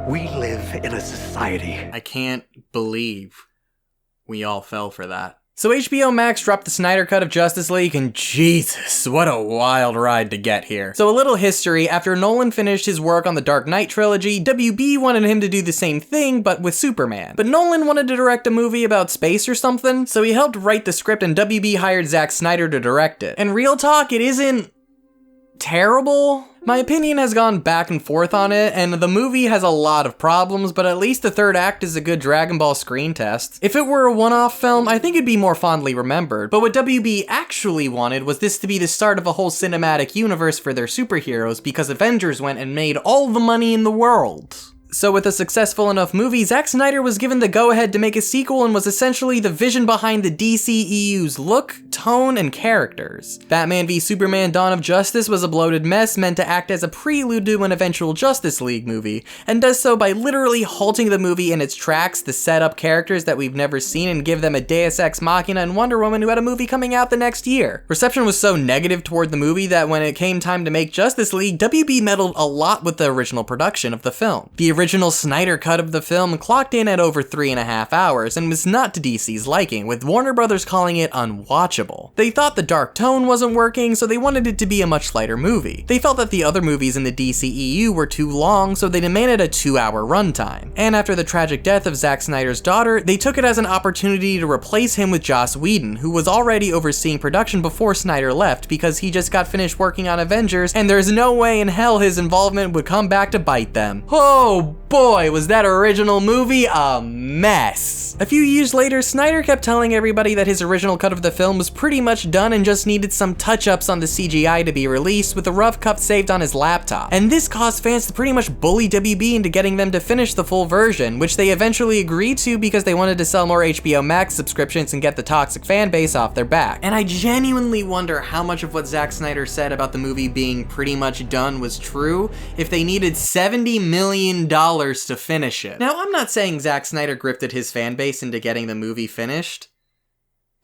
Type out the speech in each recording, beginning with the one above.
We live in a society. I can't believe we all fell for that. So HBO Max dropped the Snyder Cut of Justice League, and Jesus, what a wild ride to get here. So a little history, after Nolan finished his work on the Dark Knight trilogy, WB wanted him to do the same thing, but with Superman. But Nolan wanted to direct a movie about space or something, so he helped write the script and WB hired Zack Snyder to direct it. And real talk, it isn't terrible. My opinion has gone back and forth on it, and the movie has a lot of problems, but at least the third act is a good Dragon Ball screen test. If it were a one-off film, I think it'd be more fondly remembered, but what WB actually wanted was this to be the start of a whole cinematic universe for their superheroes, because Avengers went and made all the money in the world. So with a successful enough movie, Zack Snyder was given the go-ahead to make a sequel and was essentially the vision behind the DCEU's look, tone, and characters. Batman v Superman: Dawn of Justice was a bloated mess meant to act as a prelude to an eventual Justice League movie, and does so by literally halting the movie in its tracks to set up characters that we've never seen and give them a Deus Ex Machina and Wonder Woman who had a movie coming out the next year. Reception was so negative toward the movie that when it came time to make Justice League, WB meddled a lot with the original production of the film. The original Snyder Cut of the film clocked in at over 3.5 hours and was not to DC's liking, with Warner Brothers calling it unwatchable. They thought the dark tone wasn't working, so they wanted it to be a much lighter movie. They felt that the other movies in the DCEU were too long, so they demanded a 2-hour runtime. And after the tragic death of Zack Snyder's daughter, they took it as an opportunity to replace him with Joss Whedon, who was already overseeing production before Snyder left because he just got finished working on Avengers, and there's no way in hell his involvement would come back to bite them. Oh boy, was that original movie a mess. A few years later, Snyder kept telling everybody that his original cut of the film was pretty much done and just needed some touch-ups on the CGI to be released, with a rough cut saved on his laptop. And this caused fans to pretty much bully WB into getting them to finish the full version, which they eventually agreed to because they wanted to sell more HBO Max subscriptions and get the toxic fan base off their back. And I genuinely wonder how much of what Zack Snyder said about the movie being pretty much done was true if they needed $70 million to finish it. Now, I'm not saying Zack Snyder grifted his fan base into getting the movie finished,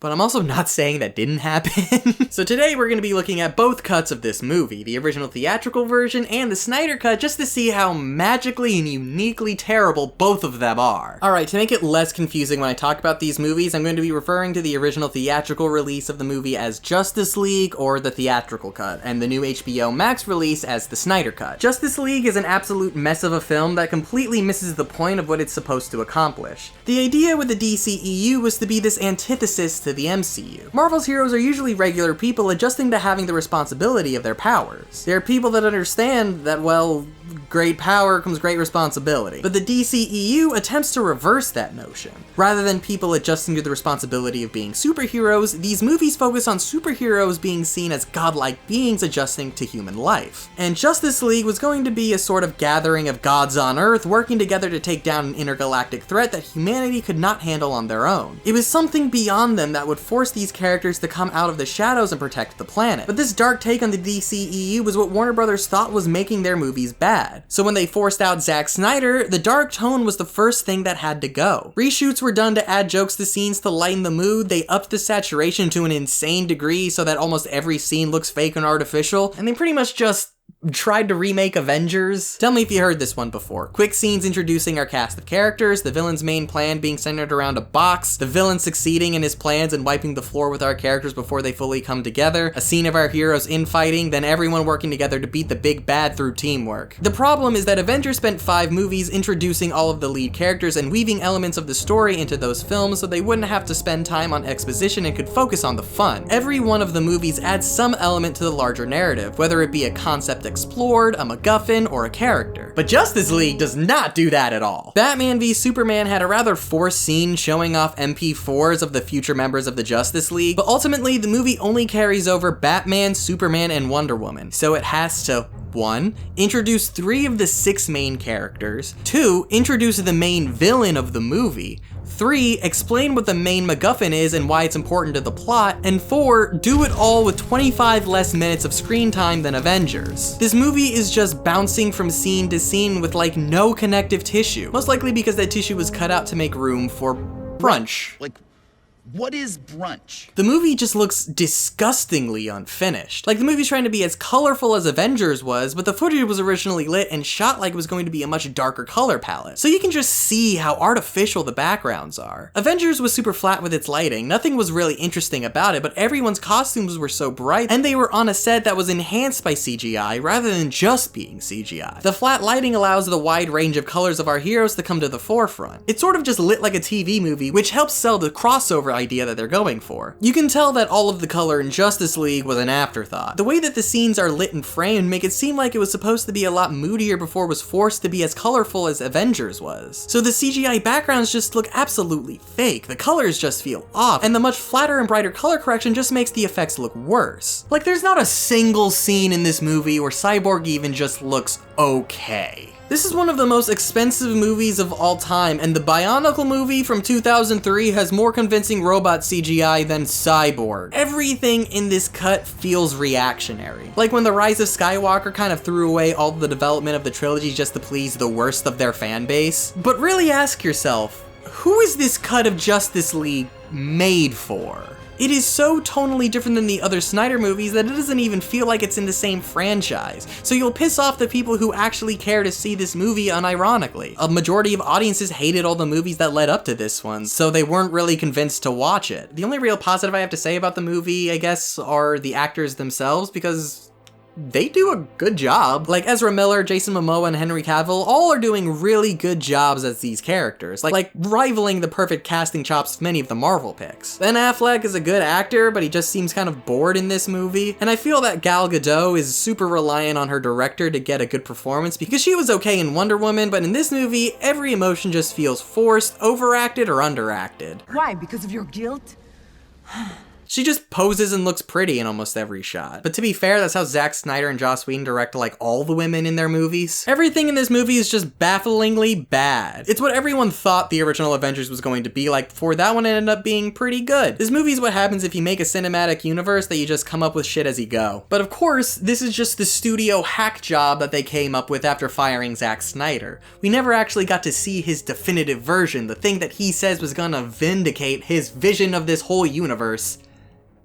but I'm also not saying that didn't happen. So today we're going to be looking at both cuts of this movie, the original theatrical version and the Snyder Cut, just to see how magically and uniquely terrible both of them are. Alright, to make it less confusing when I talk about these movies, I'm going to be referring to the original theatrical release of the movie as Justice League, or the theatrical cut, and the new HBO Max release as the Snyder Cut. Justice League is an absolute mess of a film that completely misses the point of what it's supposed to accomplish. The idea with the DCEU was to be this antithesis to the MCU. Marvel's heroes are usually regular people adjusting to having the responsibility of their powers. They're people that understand that, well, great power comes great responsibility. But the DCEU attempts to reverse that notion. Rather than people adjusting to the responsibility of being superheroes, these movies focus on superheroes being seen as godlike beings adjusting to human life. And Justice League was going to be a sort of gathering of gods on Earth working together to take down an intergalactic threat that humanity could not handle on their own. It was something beyond them that would force these characters to come out of the shadows and protect the planet. But this dark take on the DCEU was what Warner Brothers thought was making their movies bad. So when they forced out Zack Snyder, the dark tone was the first thing that had to go. Reshoots were done to add jokes to scenes to lighten the mood, they upped the saturation to an insane degree so that almost every scene looks fake and artificial, and they pretty much just tried to remake Avengers. Tell me if you heard this one before. Quick scenes introducing our cast of characters, the villain's main plan being centered around a box, the villain succeeding in his plans and wiping the floor with our characters before they fully come together, a scene of our heroes infighting, then everyone working together to beat the big bad through teamwork. The problem is that Avengers spent 5 movies introducing all of the lead characters and weaving elements of the story into those films so they wouldn't have to spend time on exposition and could focus on the fun. Every one of the movies adds some element to the larger narrative, whether it be a concept explored, a MacGuffin, or a character. But Justice League does not do that at all. Batman v Superman had a rather forced scene showing off MP4s of the future members of the Justice League, but ultimately the movie only carries over Batman, Superman, and Wonder Woman, so it has to 1. Introduce 3 of the 6 main characters. 2. Introduce the main villain of the movie. 3. Explain what the main MacGuffin is and why it's important to the plot. And 4. Do it all with 25 less minutes of screen time than Avengers. This movie is just bouncing from scene to scene with like no connective tissue. Most likely because that tissue was cut out to make room for brunch. Like What is brunch? The movie just looks disgustingly unfinished. Like, the movie's trying to be as colorful as Avengers was, but the footage was originally lit and shot like it was going to be a much darker color palette. So you can just see how artificial the backgrounds are. Avengers was super flat with its lighting, nothing was really interesting about it, but everyone's costumes were so bright, and they were on a set that was enhanced by CGI rather than just being CGI. The flat lighting allows the wide range of colors of our heroes to come to the forefront. It's sort of just lit like a TV movie, which helps sell the crossover idea that they're going for. You can tell that all of the color in Justice League was an afterthought. The way that the scenes are lit and framed make it seem like it was supposed to be a lot moodier before it was forced to be as colorful as Avengers was. So the CGI backgrounds just look absolutely fake, the colors just feel off, and the much flatter and brighter color correction just makes the effects look worse. Like, there's not a single scene in this movie where Cyborg even just looks okay. This is one of the most expensive movies of all time, and the Bionicle movie from 2003 has more convincing robot CGI than Cyborg. Everything in this cut feels reactionary. Like when The Rise of Skywalker kind of threw away all the development of the trilogy just to please the worst of their fan base. But really ask yourself, who is this cut of Justice League made for? It is so tonally different than the other Snyder movies that it doesn't even feel like it's in the same franchise. So you'll piss off the people who actually care to see this movie unironically. A majority of audiences hated all the movies that led up to this one, so they weren't really convinced to watch it. The only real positive I have to say about the movie, I guess, are the actors themselves, because they do a good job. Like Ezra Miller, Jason Momoa, and Henry Cavill all are doing really good jobs as these characters, like rivaling the perfect casting chops of many of the Marvel picks. Ben Affleck is a good actor, but he just seems kind of bored in this movie, and I feel that Gal Gadot is super reliant on her director to get a good performance because she was okay in Wonder Woman, but in this movie, every emotion just feels forced, overacted, or underacted. Why? Because of your guilt? She just poses and looks pretty in almost every shot. But to be fair, that's how Zack Snyder and Joss Whedon direct like all the women in their movies. Everything in this movie is just bafflingly bad. It's what everyone thought the original Avengers was going to be like before that one ended up being pretty good. This movie is what happens if you make a cinematic universe that you just come up with shit as you go. But of course, this is just the studio hack job that they came up with after firing Zack Snyder. We never actually got to see his definitive version, the thing that he says was gonna vindicate his vision of this whole universe.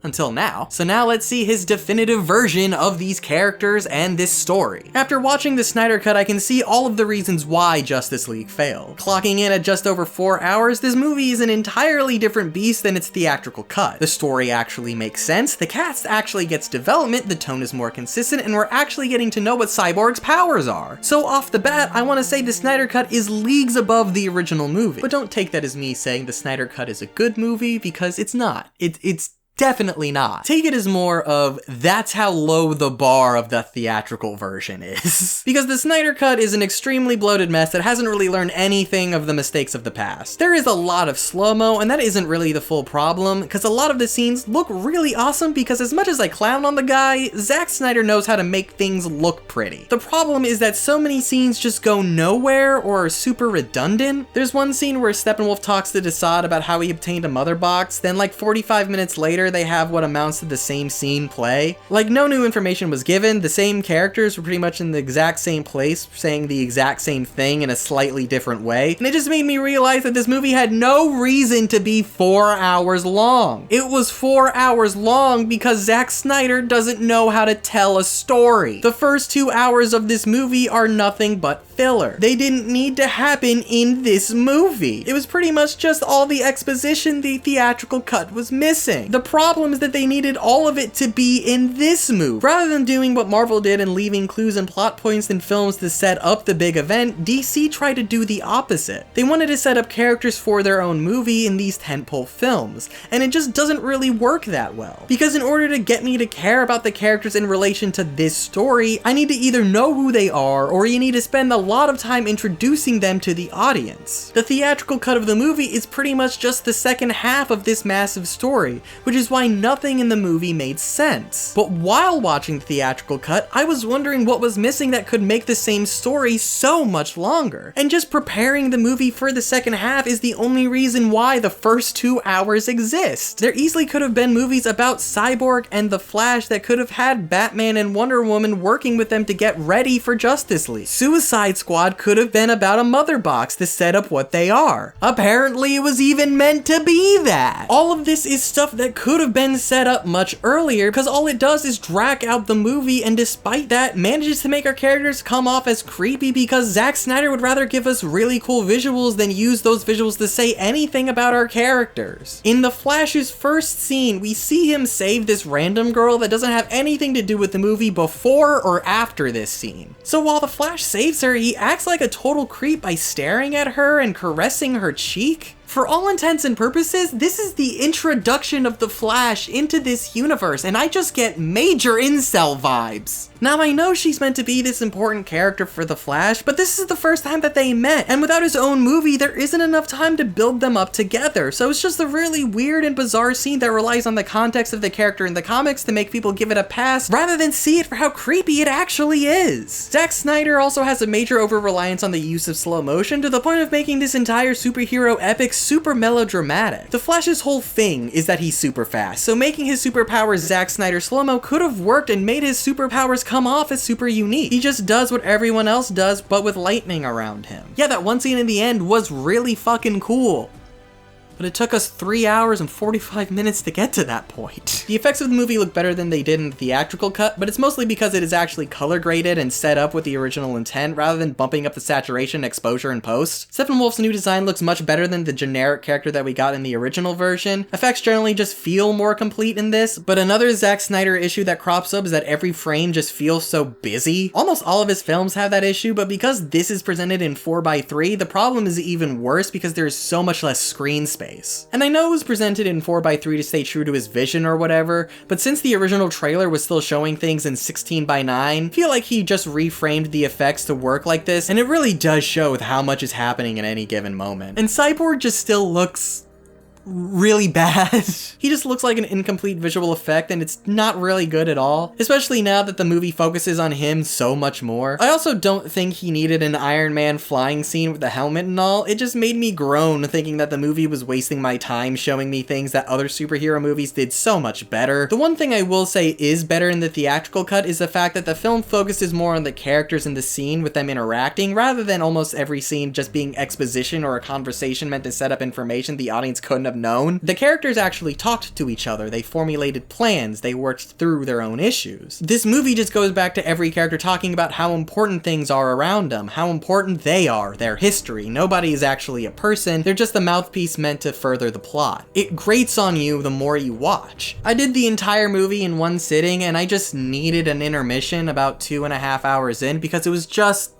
Until now. So now let's see his definitive version of these characters and this story. After watching the Snyder Cut, I can see all of the reasons why Justice League failed. Clocking in at just over 4 hours, this movie is an entirely different beast than its theatrical cut. The story actually makes sense, the cast actually gets development, the tone is more consistent, and we're actually getting to know what Cyborg's powers are. So off the bat, I want to say the Snyder Cut is leagues above the original movie. But don't take that as me saying the Snyder Cut is a good movie, because it's not. It's definitely not. Take it as more of, that's how low the bar of the theatrical version is. Because the Snyder Cut is an extremely bloated mess that hasn't really learned anything of the mistakes of the past. There is a lot of slow-mo, and that isn't really the full problem, because a lot of the scenes look really awesome because as much as I clown on the guy, Zack Snyder knows how to make things look pretty. The problem is that so many scenes just go nowhere or are super redundant. There's one scene where Steppenwolf talks to Desaad about how he obtained a mother box, then like 45 minutes later they have what amounts to the same scene play. Like, no new information was given, the same characters were pretty much in the exact same place, saying the exact same thing in a slightly different way, and it just made me realize that this movie had no reason to be 4 hours long. It was 4 hours long because Zack Snyder doesn't know how to tell a story. The first 2 hours of this movie are nothing but filler. They didn't need to happen in this movie. It was pretty much just all the exposition the theatrical cut was missing. The problem is that they needed all of it to be in this movie. Rather than doing what Marvel did and leaving clues and plot points in films to set up the big event, DC tried to do the opposite. They wanted to set up characters for their own movie in these tentpole films, and it just doesn't really work that well. Because in order to get me to care about the characters in relation to this story, I need to either know who they are, or you need to spend a lot of time introducing them to the audience. The theatrical cut of the movie is pretty much just the second half of this massive story, which is why nothing in the movie made sense. But while watching the theatrical cut, I was wondering what was missing that could make the same story so much longer. And just preparing the movie for the second half is the only reason why the first 2 hours exist. There easily could have been movies about Cyborg and the Flash that could have had Batman and Wonder Woman working with them to get ready for Justice League. Suicide Squad could have been about a mother box to set up what they are. Apparently it was even meant to be that. All of this is stuff that could have been set up much earlier, because all it does is drag out the movie, and despite that, manages to make our characters come off as creepy because Zack Snyder would rather give us really cool visuals than use those visuals to say anything about our characters. In The Flash's first scene, we see him save this random girl that doesn't have anything to do with the movie before or after this scene. So while the Flash saves her, he acts like a total creep by staring at her and caressing her cheek. For all intents and purposes, this is the introduction of the Flash into this universe, and I just get major incel vibes. Now, I know she's meant to be this important character for the Flash, but this is the first time that they met, and without his own movie, there isn't enough time to build them up together, so it's just a really weird and bizarre scene that relies on the context of the character in the comics to make people give it a pass, rather than see it for how creepy it actually is. Zack Snyder also has a major over-reliance on the use of slow motion to the point of making this entire superhero epic super melodramatic. The Flash's whole thing is that he's super fast, so making his superpowers Zack Snyder slow-mo could have worked and made his superpowers come off as super unique. He just does what everyone else does, but with lightning around him. Yeah, that one scene in the end was really fucking cool, but it took us 3 hours and 45 minutes to get to that point. The effects of the movie look better than they did in the theatrical cut, but it's mostly because it is actually color graded and set up with the original intent rather than bumping up the saturation and exposure in post. Steppenwolf's new design looks much better than the generic character that we got in the original version. Effects generally just feel more complete in this, but another Zack Snyder issue that crops up is that every frame just feels so busy. Almost all of his films have that issue, but because this is presented in 4:3, the problem is even worse because there is so much less screen space. And I know it was presented in 4:3 to stay true to his vision or whatever, but since the original trailer was still showing things in 16:9, I feel like he just reframed the effects to work like this, and it really does show with how much is happening at any given moment. And Cyborg just still looks really bad. He just looks like an incomplete visual effect, and it's not really good at all, especially now that the movie focuses on him so much more. I also don't think he needed an Iron Man flying scene with the helmet and all. It just made me groan thinking that the movie was wasting my time showing me things that other superhero movies did so much better. The one thing I will say is better in the theatrical cut is the fact that the film focuses more on the characters in the scene with them interacting, rather than almost every scene just being exposition or a conversation meant to set up information the audience couldn't have known. The characters actually talked to each other, they formulated plans, they worked through their own issues. This movie just goes back to every character talking about how important things are around them, how important they are, their history. Nobody is actually a person, they're just a mouthpiece meant to further the plot. It grates on you the more you watch. I did the entire movie in one sitting, and I just needed an intermission about 2.5 hours in because it was just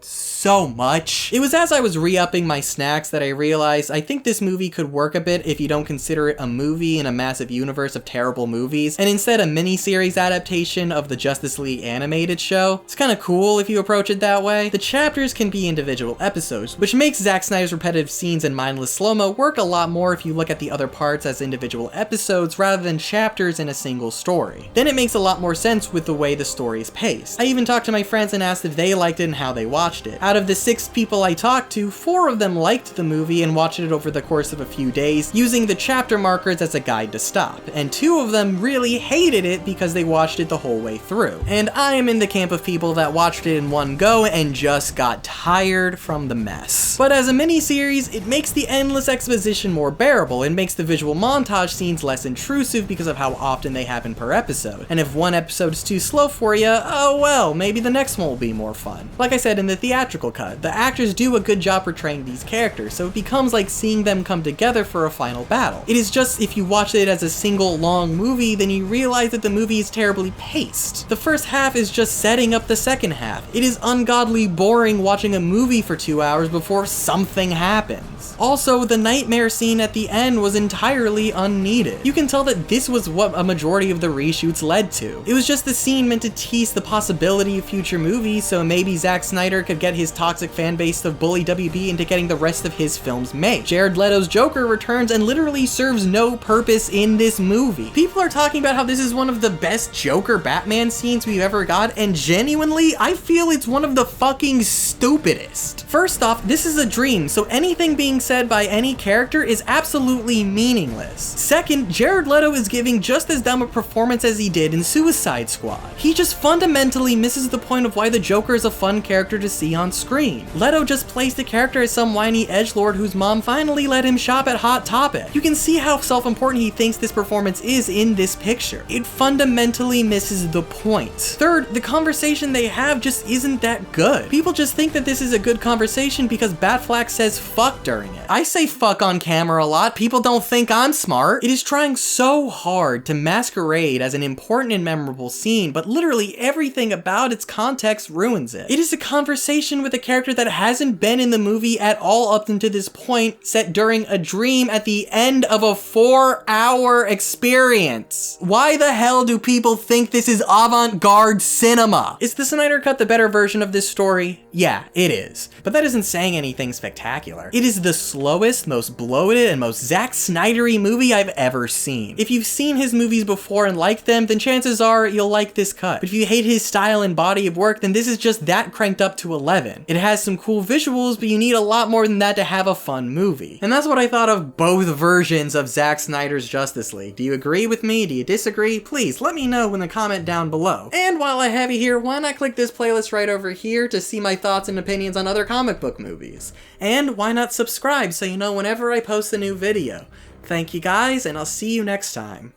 so much. It was as I was re-upping my snacks that I realized I think this movie could work a bit if you don't consider it a movie in a massive universe of terrible movies, and instead a mini-series adaptation of the Justice League animated show. It's kinda cool if you approach it that way. The chapters can be individual episodes, which makes Zack Snyder's repetitive scenes and mindless slow-mo work a lot more if you look at the other parts as individual episodes rather than chapters in a single story. Then it makes a lot more sense with the way the story is paced. I even talked to my friends and asked if they liked it and how they watched it. Out of the 6 people I talked to, 4 of them liked the movie and watched it over the course of a few days, using the chapter markers as a guide to stop, and 2 of them really hated it because they watched it the whole way through. And I am in the camp of people that watched it in one go and just got tired from the mess. But as a mini-series, it makes the endless exposition more bearable and makes the visual montage scenes less intrusive because of how often they happen per episode. And if one episode is too slow for you, oh well, maybe the next one will be more fun. Like I said in the theatrical cut, the actors do a good job portraying these characters, so it becomes like seeing them come together for a final battle. It is just if you watch it as a single long movie, then you realize that the movie is terribly paced. The first half is just setting up the second half. It is ungodly boring watching a movie for 2 hours before something happens. Also, the nightmare scene at the end was entirely unneeded. You can tell that this was what a majority of the reshoots led to. It was just the scene meant to tease the possibility of future movies, so maybe Zack Snyder could get his toxic fanbase of bully WB into getting the rest of his films made. Jared Leto's Joker returns and literally serves no purpose in this movie. People are talking about how this is one of the best Joker Batman scenes we've ever got, and genuinely, I feel it's one of the fucking stupidest. First off, this is a dream, so anything being said by any character is absolutely meaningless. Second, Jared Leto is giving just as dumb a performance as he did in Suicide Squad. He just fundamentally misses the point of why the Joker is a fun character to see on screen. Leto just plays the character as some whiny edgelord whose mom finally let him shop at Hot Topic. You can see how self-important he thinks this performance is in this picture. It fundamentally misses the point. Third, the conversation they have just isn't that good. People just think that this is a good conversation because Batfleck says fuck during it. I say fuck on camera a lot, people don't think I'm smart. It is trying so hard to masquerade as an important and memorable scene, but literally everything about its context ruins it. It is a conversation with a character that hasn't been in the movie at all up until this point, set during a dream at the end of a 4-hour experience. Why the hell do people think this is avant-garde cinema? Is the Snyder Cut the better version of this story? Yeah, it is. But that isn't saying anything spectacular. It is the slowest, most bloated, and most Zack Snyder-y movie I've ever seen. If you've seen his movies before and liked them, then chances are you'll like this cut. But if you hate his style and body of work, then this is just that cranked up to 11. It has some cool visuals, but you need a lot more than that to have a fun movie. And that's what I thought of both versions of Zack Snyder's Justice League. Do you agree with me? Do you disagree? Please let me know in the comment down below. And while I have you here, why not click this playlist right over here to see my thoughts and opinions on other comic book movies? And why not subscribe so you know whenever I post a new video? Thank you guys, and I'll see you next time.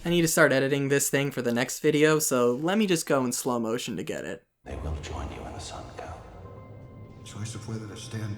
I need to start editing this thing for the next video, so let me just go in slow motion to get it. They will join you in the sun, Cal. Choice of whether to stand